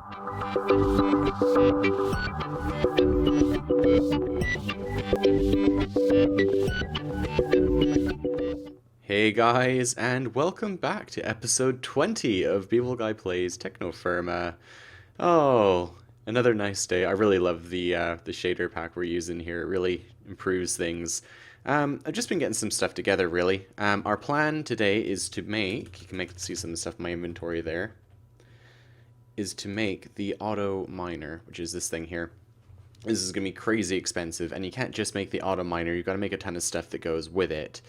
Hey guys, and welcome back to episode 20 of Beavelguy Plays Technofirma. Oh, another nice day. I really love the shader pack we're using here. It really improves things. I've just been getting some stuff together, really. Our plan today is to make, you can see some of the stuff in my inventory there, is to make the auto miner, which is this thing here. This is going to be crazy expensive, and you can't just make the auto miner, you've got to make a ton of stuff that goes with it.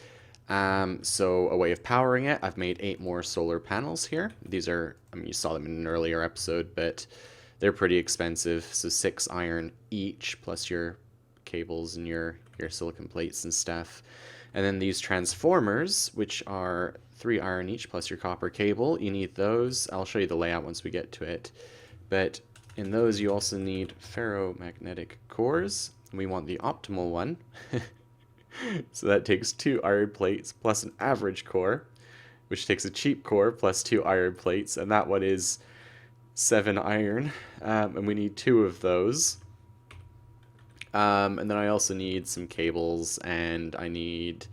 So a way of powering it, I've made 8 more solar panels here. These are, I mean, you saw them in an earlier episode, but they're pretty expensive. So 6 iron each, plus your cables and your silicon plates and stuff. And then these transformers, which are 3 iron each, plus your copper cable. You need those. I'll show you the layout once we get to it. But in those, you also need ferromagnetic cores. We want the optimal one. So that takes 2 iron plates plus an average core, which takes a cheap core plus 2 iron plates, and that one is 7 iron, and we need 2 of those. And then I also need some cables, and I need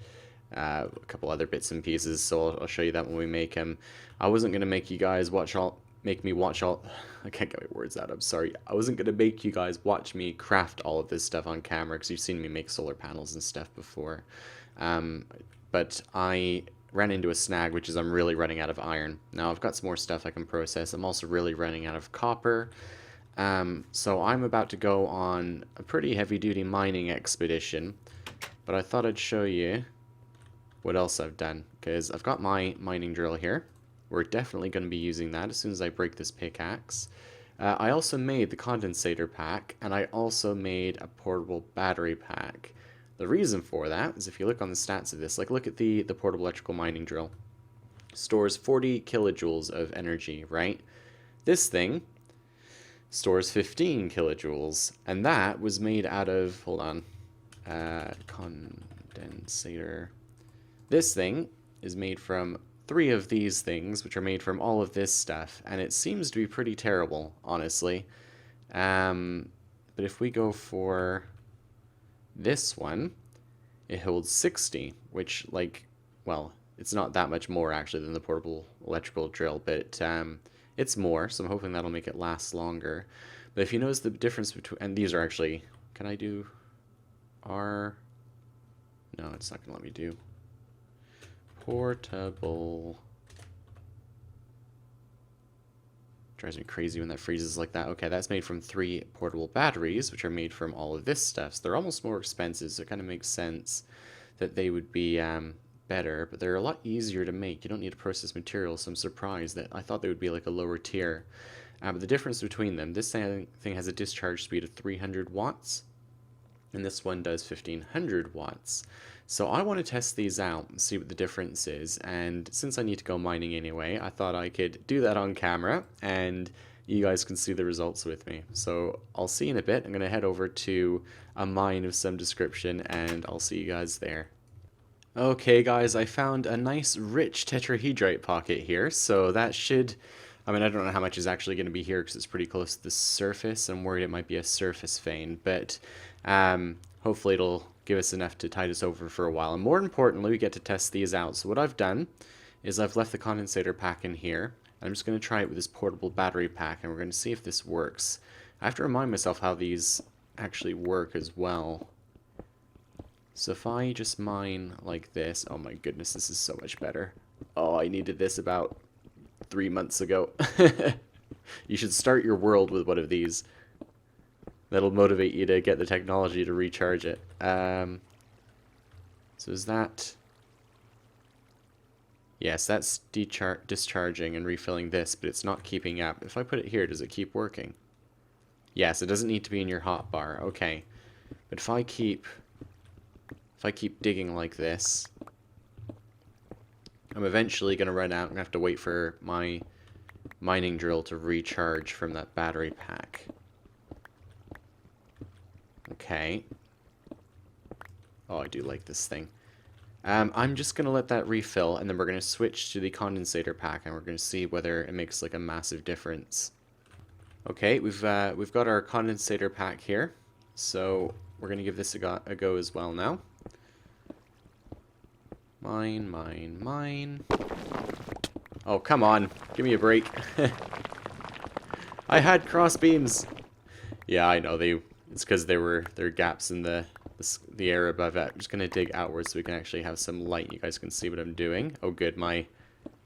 a couple other bits and pieces, so I'll show you that when we make them. I wasn't going to make you guys make me watch all, I can't get my words out, I'm sorry. I wasn't going to make you guys watch me craft all of this stuff on camera, because you've seen me make solar panels and stuff before. But I ran into a snag, which is I'm really running out of iron. Now I've got some more stuff I can process. I'm also really running out of copper. So I'm about to go on a pretty heavy-duty mining expedition, but I thought I'd show you what else I've done, because I've got my mining drill here. We're definitely going to be using that as soon as I break this pickaxe. I also made the condensator pack, and I also made a portable battery pack. The reason for that is if you look on the stats of this, like look at the portable electrical mining drill. Stores 40 kilojoules of energy, right? This thing stores 15 kilojoules, and that was made out of, hold on, condensator. This thing is made from 3 of these things, which are made from all of this stuff, and it seems to be pretty terrible, honestly. But if we go for this one, it holds 60, which, like, well, it's not that much more, actually, than the portable electrical drill, but it's more, so I'm hoping that'll make it last longer. But if you notice the difference between, and these are actually, can I do R? No, it's not going to let me do. Portable. Drives me crazy when that freezes like that. Okay, that's made from 3 portable batteries, which are made from all of this stuff. So they're almost more expensive, so it kind of makes sense that they would be better, but they're a lot easier to make. You don't need to process materials, so I'm surprised that I thought they would be like a lower tier. But the difference between them, this thing has a discharge speed of 300 watts, and this one does 1500 watts. So I want to test these out and see what the difference is, and since I need to go mining anyway, I thought I could do that on camera, and you guys can see the results with me. So I'll see you in a bit. I'm going to head over to a mine of some description, and I'll see you guys there. Okay guys, I found a nice rich tetrahedrite pocket here, so that should, I mean, I don't know how much is actually going to be here because it's pretty close to the surface. I'm worried it might be a surface vein, but hopefully it'll give us enough to tide us over for a while. And more importantly, we get to test these out. So what I've done is I've left the condensator pack in here. I'm just going to try it with this portable battery pack, and we're going to see if this works. I have to remind myself how these actually work as well. So if I just mine like this, oh my goodness, this is so much better. Oh, I needed this about 3 months ago. You should start your world with one of these. That'll motivate you to get the technology to recharge it. So is that... Yes, that's discharging and refilling this, but it's not keeping up. If I put it here, does it keep working? Yes, it doesn't need to be in your hotbar. Okay. But if I keep digging like this, I'm eventually going to run out. I'm going to have to wait for my mining drill to recharge from that battery pack. Okay. Oh, I do like this thing. I'm just going to let that refill, and then we're going to switch to the condensator pack, and we're going to see whether it makes like a massive difference. Okay, we've got our condensator pack here, so we're gonna give this a go as well now. Mine, mine, mine. Oh, come on, give me a break. I had cross beams. Yeah, I know it's because there are gaps in the air above it. I'm just gonna dig outwards so we can actually have some light. You guys can see what I'm doing. Oh, good, my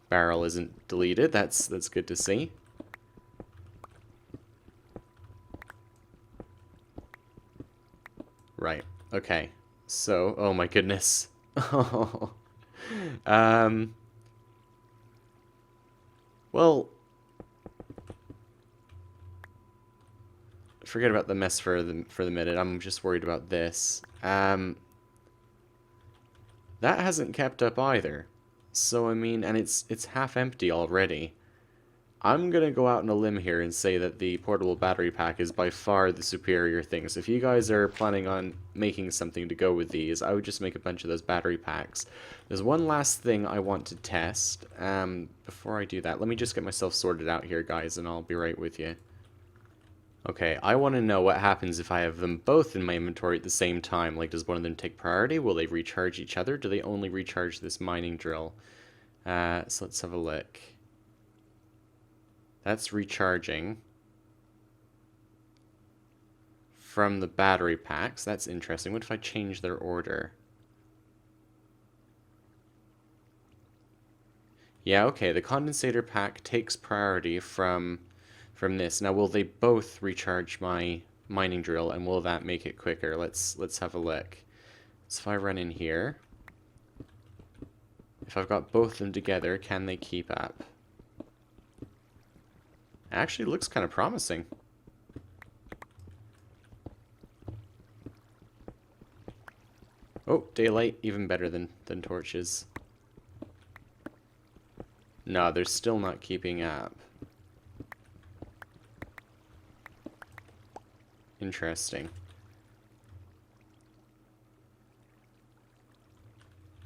barrel isn't deleted. That's good to see. Right. Okay. So, oh my goodness. Well, forget about the mess for the minute. I'm just worried about this. That hasn't kept up either. So I mean, and it's half empty already. I'm gonna go out on a limb here and say that the portable battery pack is by far the superior thing. So if you guys are planning on making something to go with these, I would just make a bunch of those battery packs. There's one last thing I want to test. Before I do that, let me just get myself sorted out here, guys, and I'll be right with you. Okay, I want to know what happens if I have them both in my inventory at the same time. Like, does one of them take priority? Will they recharge each other? Do they only recharge this mining drill? So let's have a look. That's recharging from the battery packs. That's interesting. What if I change their order? Yeah, okay. The condensator pack takes priority from this. Now, will they both recharge my mining drill, and will that make it quicker? Let's have a look. So if I run in here, if I've got both of them together, can they keep up? Actually, looks kind of promising. Oh, daylight, even better than torches. No, they're still not keeping up. Interesting.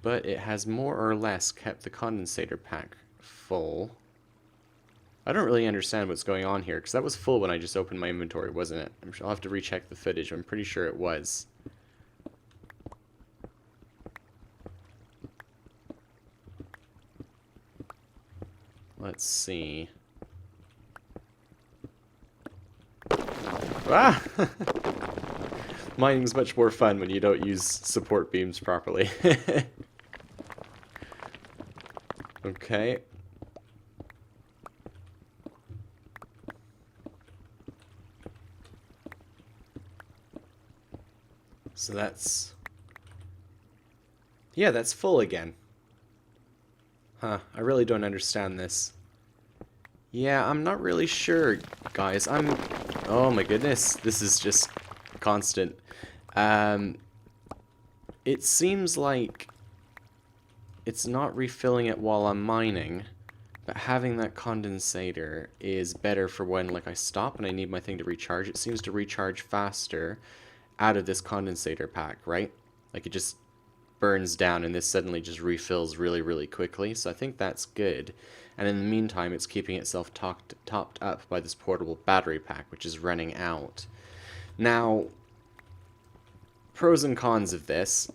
But it has more or less kept the condensator pack full. I don't really understand what's going on here, because that was full when I just opened my inventory, wasn't it? I'll have to recheck the footage. I'm pretty sure it was. Let's see. Ah! Mining's much more fun when you don't use support beams properly. Okay. So that's... yeah, that's full again. Huh, I really don't understand this. Yeah, I'm not really sure, guys. Oh my goodness, this is just constant. It seems like it's not refilling it while I'm mining, but having that condensator is better for when, like, I stop and I need my thing to recharge. It seems to recharge faster out of this condensator pack, right? Like, it just burns down and this suddenly just refills really, really quickly. So I think that's good. And in the meantime, it's keeping itself topped up by this portable battery pack, which is running out. Now, pros and cons of this.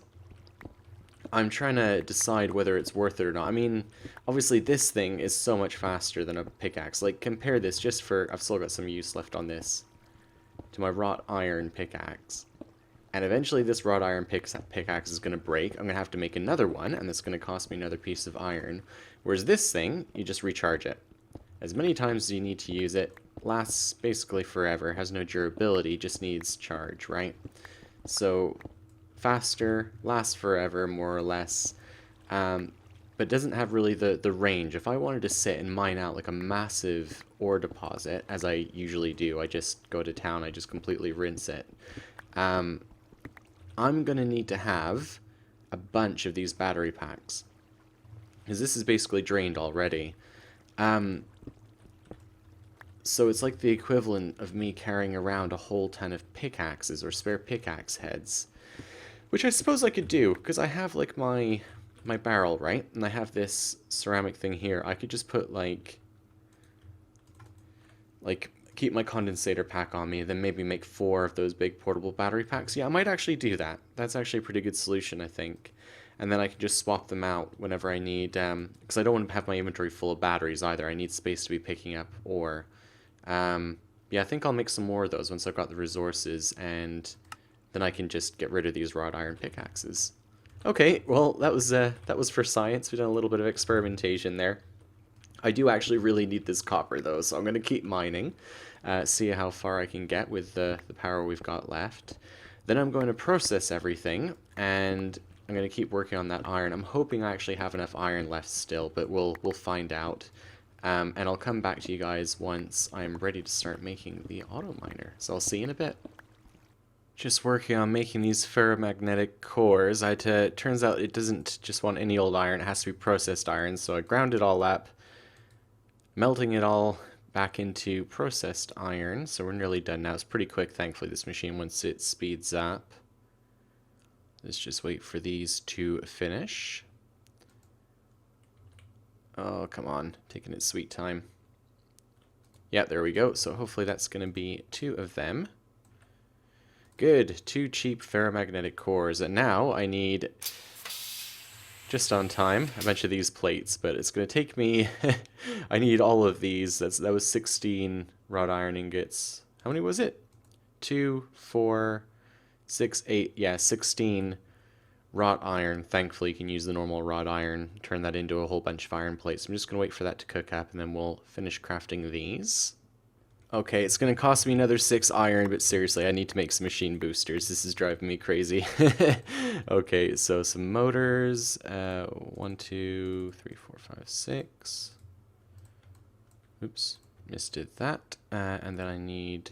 I'm trying to decide whether it's worth it or not. I mean, obviously this thing is so much faster than a pickaxe. Like, compare this just for... I've still got some use left on this. To my wrought iron pickaxe. And eventually this wrought iron pickaxe is going to break. I'm going to have to make another one, and that's going to cost me another piece of iron. Whereas this thing, you just recharge it. As many times as you need to use it, lasts basically forever, has no durability, just needs charge, right? So, faster, lasts forever, more or less, but doesn't have really the range. If I wanted to sit and mine out like a massive ore deposit, as I usually do, I just go to town, I just completely rinse it. I'm going to need to have a bunch of these battery packs, because this is basically drained already. So it's like the equivalent of me carrying around a whole ton of pickaxes or spare pickaxe heads, which I suppose I could do, because I have like my barrel, right? And I have this ceramic thing here. I could just put like keep my condensator pack on me, then maybe make 4 of those big portable battery packs. Yeah, I might actually do that. That's actually a pretty good solution, I think. And then I can just swap them out whenever I need, because I don't want to have my inventory full of batteries either. I need space to be picking up ore. Yeah, I think I'll make some more of those once I've got the resources, and then I can just get rid of these wrought iron pickaxes. Okay, well, that was for science. We've done a little bit of experimentation there. I do actually really need this copper, though, so I'm going to keep mining, see how far I can get with the power we've got left. Then I'm going to process everything, and I'm going to keep working on that iron. I'm hoping I actually have enough iron left still, but we'll find out. And I'll come back to you guys once I'm ready to start making the auto miner. So I'll see you in a bit. Just working on making these ferromagnetic cores. Turns out it doesn't just want any old iron, it has to be processed iron, so I ground it all up, melting it all back into processed iron, so we're nearly done now. It's pretty quick, thankfully, this machine, once it speeds up. Let's just wait for these to finish. Oh, come on, taking its sweet time. Yeah, there we go, so hopefully that's going to be 2 of them. Good, 2 cheap ferromagnetic cores, and now I need, just on time, a bunch of these plates, but it's going to take me, I need all of these. That was 16 wrought iron ingots. How many was it? 2, 4, 6, 8, yeah, 16 wrought iron. Thankfully you can use the normal wrought iron, turn that into a whole bunch of iron plates. I'm just going to wait for that to cook up, and then we'll finish crafting these. Okay, it's going to cost me another 6 iron, but seriously, I need to make some machine boosters. This is driving me crazy. Okay, so some motors. 1, 2, 3, 4, 5, 6. Oops, misdid that. And then I need...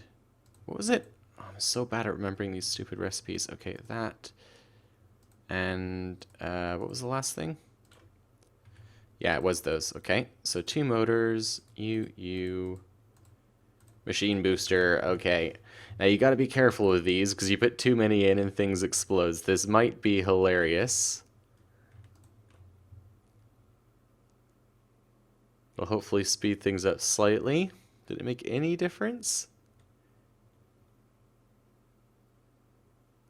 What was it? Oh, I'm so bad at remembering these stupid recipes. Okay, that. And what was the last thing? Yeah, it was those. Okay, so 2 motors. Machine booster, okay. Now you gotta be careful with these, because you put too many in and things explode. This might be hilarious. It'll hopefully speed things up slightly. Did it make any difference?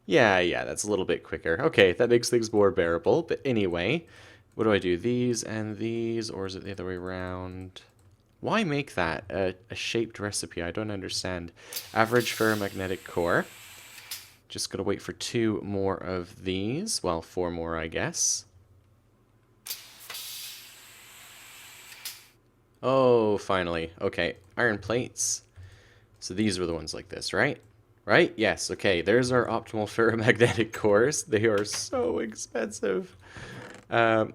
Yeah, that's a little bit quicker. Okay, that makes things more bearable, but anyway. What do I do? These and these, or is it the other way around? Why make that a shaped recipe? I don't understand. Average ferromagnetic core. Just gotta wait for 2 more of these. Well, 4 more, I guess. Oh, finally. Okay, iron plates. So these were the ones like this, right? Right? Yes, okay. There's our optimal ferromagnetic cores. They are so expensive.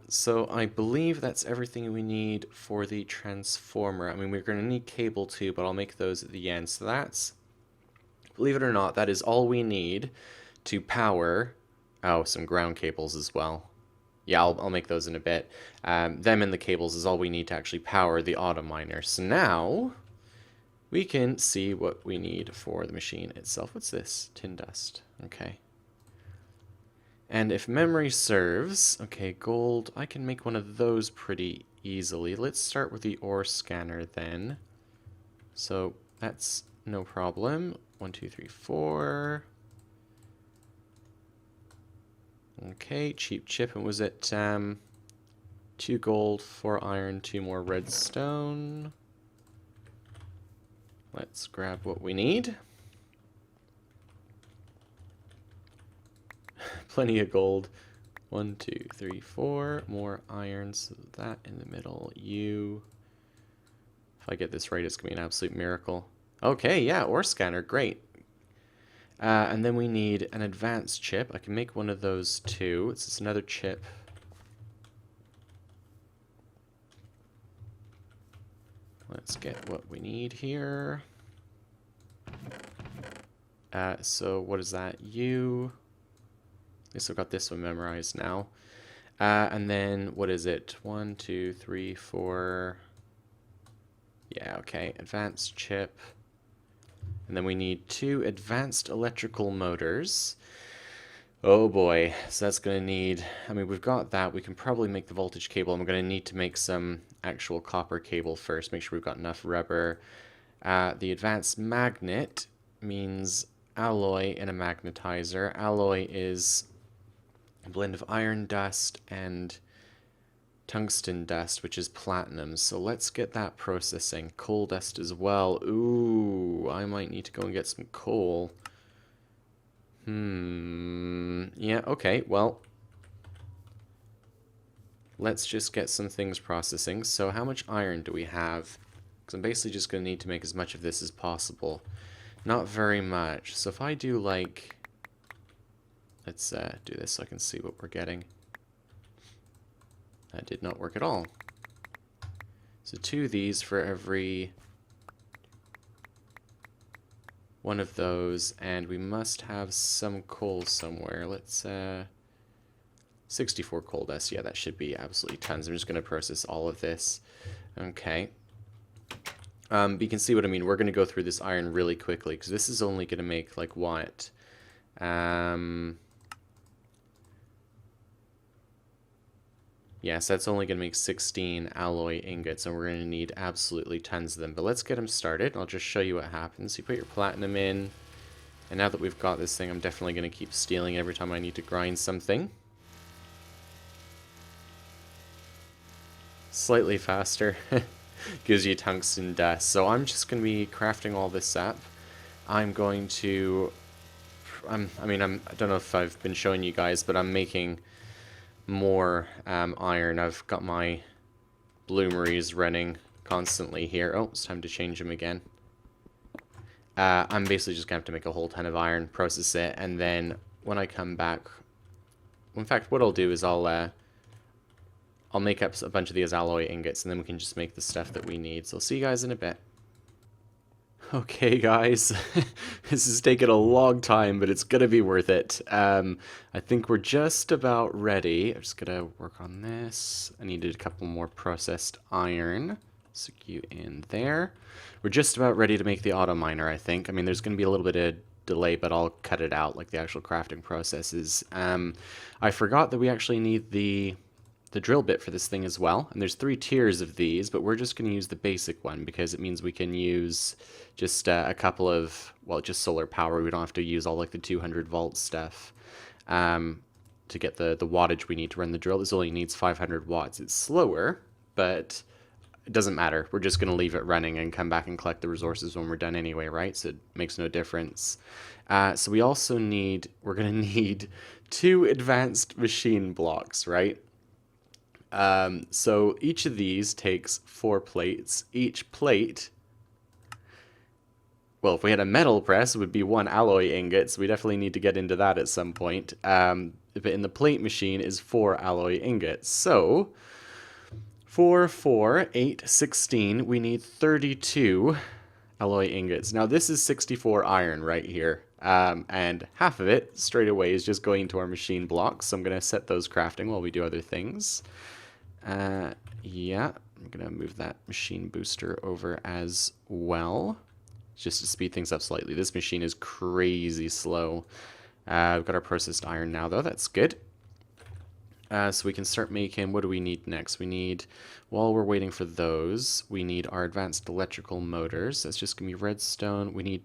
So I believe that's everything we need for the transformer. I mean, we're going to need cable too, but I'll make those at the end. So that's, believe it or not, that is all we need to power, oh, some ground cables as well. Yeah, I'll make those in a bit. Them and the cables is all we need to actually power the auto miner. So now we can see what we need for the machine itself. What's this? Tin dust. Okay. And if memory serves, okay, gold, I can make one of those pretty easily. Let's start with the ore scanner then. So that's no problem. 1, 2, 3, 4. Okay, cheap chip. And was it 2 gold, 4 iron, 2 more redstone? Let's grab what we need. Plenty of gold. 1, 2, 3, 4. More iron, so that in the middle. If I get this right, it's going to be an absolute miracle. Okay, yeah, ore scanner, great. And then we need an advanced chip. I can make one of those too. It's just another chip. Let's get what we need here. So what is that? At least I've got this one memorized now. And then, what is it? 1, 2, 3, 4. Yeah, okay. Advanced chip. And then we need 2 advanced electrical motors. Oh boy. So that's going to need... I mean, we've got that. We can probably make the voltage cable. And we're going to need to make some actual copper cable first. Make sure we've got enough rubber. The advanced magnet means alloy in a magnetizer. Alloy is a blend of iron dust and tungsten dust, which is platinum. So let's get that processing. Coal dust as well. Ooh, I might need to go and get some coal. Yeah, okay, well, let's just get some things processing. So how much iron do we have? Because I'm basically just going to need to make as much of this as possible. Not very much. So if I do like... Let's do this so I can see what we're getting. That did not work at all. So 2 of these for every one of those, and we must have some coal somewhere. Let's 64 coal dust. Yeah, that should be absolutely tons. I'm just going to process all of this. Okay. But you can see what I mean. We're going to go through this iron really quickly because this is only going to make like what? Yes, that's only going to make 16 alloy ingots, and we're going to need absolutely tons of them. But let's get them started. I'll just show you what happens. You put your platinum in, and now that we've got this thing, I'm definitely going to keep stealing every time I need to grind something. Slightly faster. Gives you tungsten dust. So I'm just going to be crafting all this up. I'm going to... I don't know if I've been showing you guys, but I'm making more iron. I've got my bloomeries running constantly here. Oh, it's time to change them again. I'm basically just going to have to make a whole ton of iron, process it, and then when I come back... In fact, what I'll do is I'll make up a bunch of these alloy ingots, and then we can just make the stuff that we need. So I'll see you guys in a bit. Okay, guys, this is taking a long time, but it's gonna be worth it. I think we're just about ready. I'm just gonna work on this. I needed a couple more processed iron. Stick you in there. We're just about ready to make the auto miner, I think. I mean, there's gonna be a little bit of delay, but I'll cut it out, like the actual crafting processes. I forgot that we actually need the drill bit for this thing as well, and there's 3 tiers of these, but we're just going to use the basic one because it means we can use just a couple of, well, just solar power. We don't have to use all like the 200 volt stuff to get the wattage we need to run the drill. This only needs 500 watts. It's slower, but it doesn't matter. We're just going to leave it running and come back and collect the resources when we're done anyway, right? So it makes no difference. So we also need, we're going to need 2 advanced machine blocks, right? So each of these takes 4 plates. Each plate, well, if we had a metal press, it would be 1 alloy ingot, so we definitely need to get into that at some point. But in the plate machine is 4 alloy ingots. So, 4, 4, 8, 16, we need 32 alloy ingots. Now this is 64 iron right here. And half of it, straight away, is just going to our machine blocks. So I'm going to set those crafting while we do other things. Yeah, I'm going to move that machine booster over as well, just to speed things up slightly. This machine is crazy slow. We've got our processed iron now, though. That's good. So we can start making, what do we need next? We need, while we're waiting for those, we need our advanced electrical motors. That's just going to be redstone. We need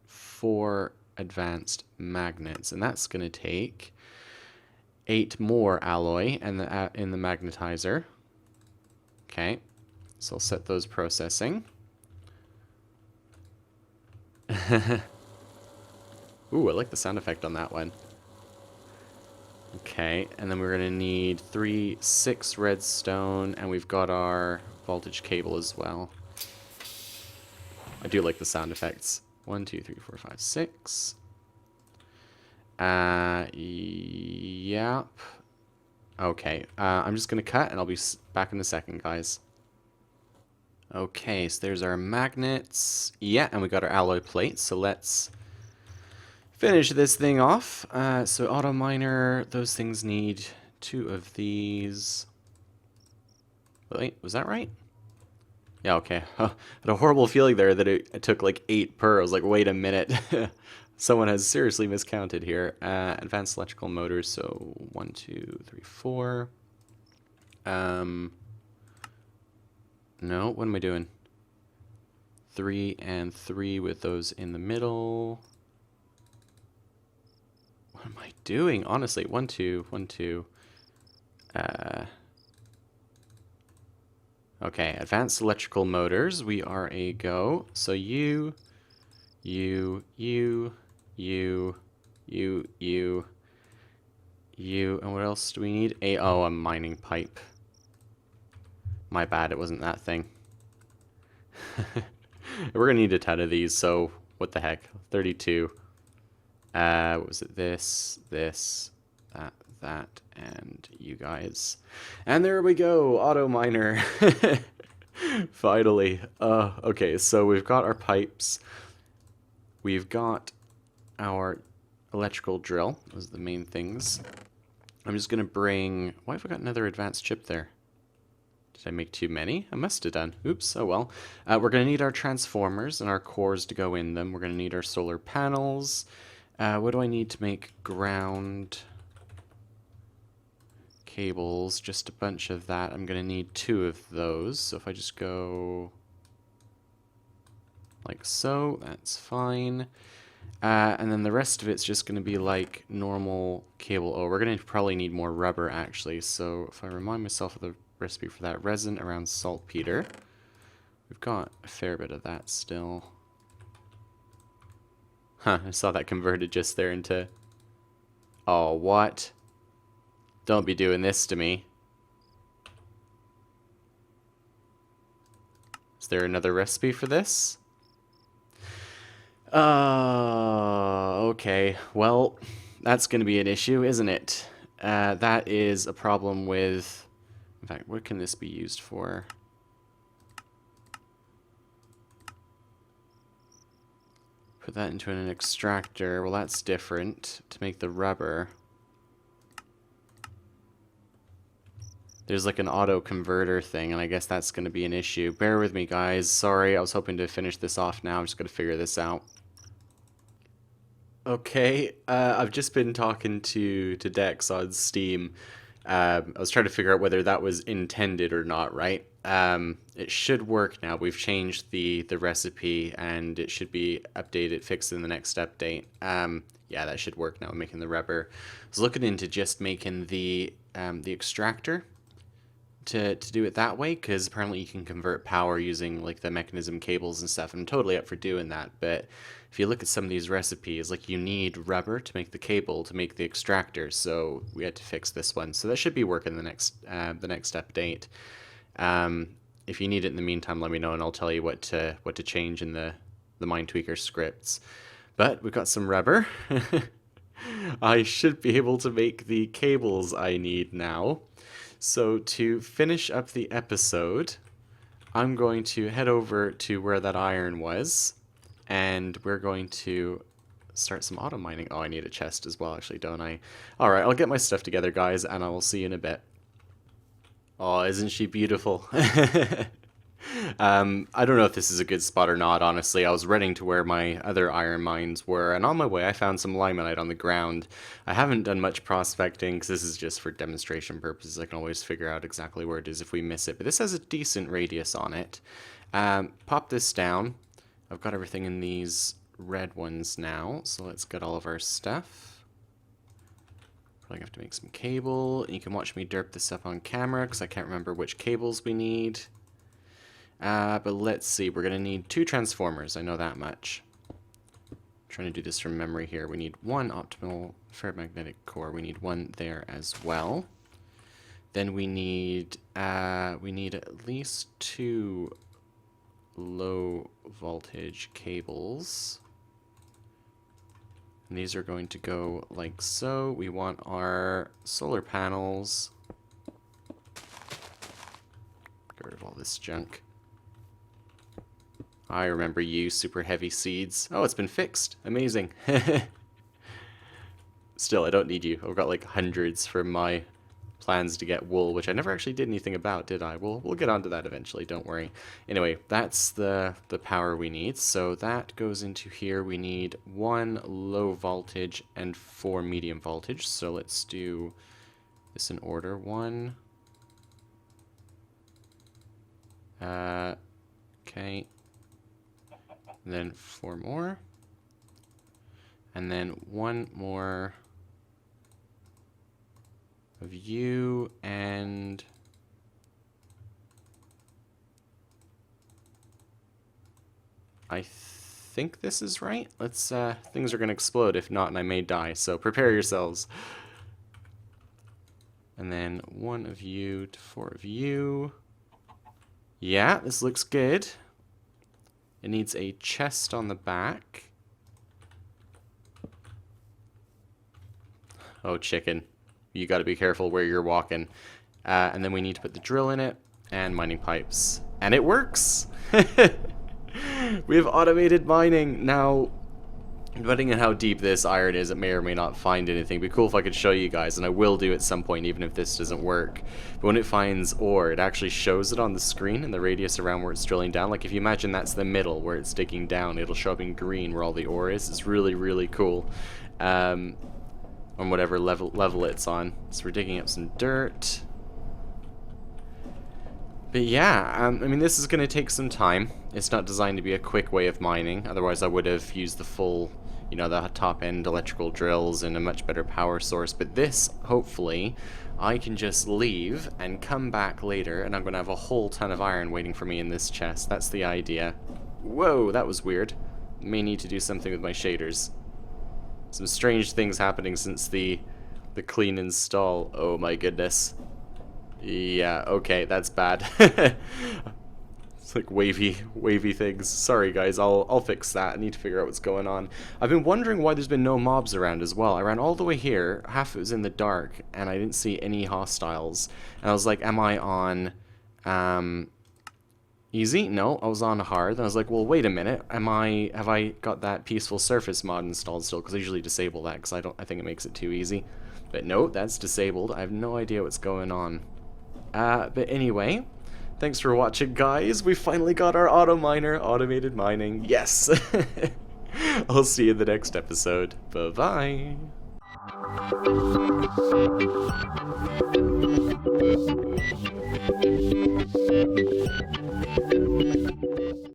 4 advanced magnets, and that's going to take 8 more alloy and in the magnetizer. Okay, so I'll set those processing. Ooh, I like the sound effect on that one. Okay, and then we're going to need 6 redstone, and we've got our voltage cable as well. I do like the sound effects. 1, 2, 3, 4, 5, 6. Yep. Okay, I'm just going to cut, and I'll be back in a second, guys. Okay, so there's our magnets. Yeah, and we got our alloy plates, so let's finish this thing off. So auto miner, those things need 2 of these. Wait, was that right? Yeah, okay. I had a horrible feeling there that it took like 8 per. I was like, wait a minute. Someone has seriously miscounted here. Advanced electrical motors, so 1, 2, 3, 4. No, what am I doing? 3 and 3 with those in the middle. What am I doing? Honestly, 1, 2, 1, 2. Okay, advanced electrical motors. We are a go. So you, you, and what else do we need? A mining pipe. My bad, it wasn't that thing. We're gonna need a ton of these, so what the heck? 32. What was it? This, that, and you guys. And there we go, auto miner. Finally. Okay, so we've got our pipes. We've got our electrical drill. Those are the main things. I'm just gonna bring... Why have I got another advanced chip there? Did I make too many? I must have done. Oops, oh well. We're going to need our transformers and our cores to go in them. We're going to need our solar panels. What do I need to make ground cables? Just a bunch of that. I'm going to need 2 of those. So if I just go like so, that's fine. And then the rest of it's just going to be like normal cable. Oh, we're going to probably need more rubber actually. So if I remind myself of the recipe for that, resin around saltpeter. We've got a fair bit of that still. Huh, I saw that converted just there into... Oh, what? Don't be doing this to me. Is there another recipe for this? Okay. Well, that's going to be an issue, isn't it? That is a problem with... In fact, what can this be used for? Put that into an extractor. Well, that's different. To make the rubber. There's like an auto converter thing, and I guess that's going to be an issue. Bear with me, guys. Sorry, I was hoping to finish this off now. I'm just going to figure this out. Okay, I've just been talking to Dex on Steam. I was trying to figure out whether that was intended or not, right? It should work now. We've changed the recipe, and it should be updated, fixed in the next update. Yeah, that should work now, making the rubber. I was looking into just making the extractor to do it that way, because apparently you can convert power using like the mechanism cables and stuff. I'm totally up for doing that, but if you look at some of these recipes, like you need rubber to make the cable to make the extractor, so we had to fix this one. So that should be working the next update. If you need it in the meantime, let me know and I'll tell you what to change in the Mindtweaker scripts. But we've got some rubber. I should be able to make the cables I need now. So to finish up the episode, I'm going to head over to where that iron was, and we're going to start some auto mining. Oh, I need a chest as well, actually, don't I? Alright, I'll get my stuff together, guys, and I will see you in a bit. Oh, isn't she beautiful? I don't know if this is a good spot or not, honestly. I was running to where my other iron mines were, and on my way I found some limonite on the ground. I haven't done much prospecting, because this is just for demonstration purposes. I can always figure out exactly where it is if we miss it, but this has a decent radius on it. Pop this down. I've got everything in these red ones now, so let's get all of our stuff. Probably have to make some cable, and you can watch me derp this up on camera, because I can't remember which cables we need. But let's see, we're going to need 2 transformers, I know that much. I'm trying to do this from memory here. We need 1 optimal ferromagnetic core, we need 1 there as well. Then we need at least 2 low voltage cables. And these are going to go like so. We want our solar panels. Get rid of all this junk. I remember you, super heavy seeds. Oh, it's been fixed. Amazing. Still, I don't need you. I've got like hundreds from my plans to get wool, which I never actually did anything about, did I? We'll get onto that eventually, don't worry. Anyway, that's the power we need. So that goes into here. We need 1 low voltage and 4 medium voltage. So let's do this in order. 1. Okay. And then 4 more. And then 1 more of you, and I think this is right. Let's, things are gonna explode if not, and I may die, so prepare yourselves. And then 1 of you to 4 of you. Yeah, this looks good. It needs a chest on the back. Oh, chicken. You gotta be careful where you're walking. And then we need to put the drill in it, and mining pipes. And it works! We have automated mining. Now, depending on how deep this iron is, it may or may not find anything. It'd be cool if I could show you guys, and I will do at some point, even if this doesn't work. But when it finds ore, it actually shows it on the screen in the radius around where it's drilling down. Like if you imagine that's the middle where it's digging down, it'll show up in green where all the ore is. It's really, really cool. On whatever level it's on. So we're digging up some dirt. But yeah, I mean, this is going to take some time. It's not designed to be a quick way of mining. Otherwise, I would have used the full, you know, the top-end electrical drills and a much better power source. But this, hopefully, I can just leave and come back later, and I'm going to have a whole ton of iron waiting for me in this chest. That's the idea. Whoa, that was weird. May need to do something with my shaders. Some strange things happening since the clean install. Oh my goodness. Yeah, okay, that's bad. It's like wavy things. Sorry guys, I'll fix that. I need to figure out what's going on. I've been wondering why there's been no mobs around as well. I ran all the way here, half it was in the dark, and I didn't see any hostiles. And I was like, am I on easy? No, I was on hard. And I was like, well, wait a minute. Have I got that peaceful surface mod installed still? Because I usually disable that because I think it makes it too easy. But no, that's disabled. I have no idea what's going on. But anyway, thanks for watching, guys. We finally got our auto miner, automated mining. Yes. I'll see you in the next episode. Bye-bye.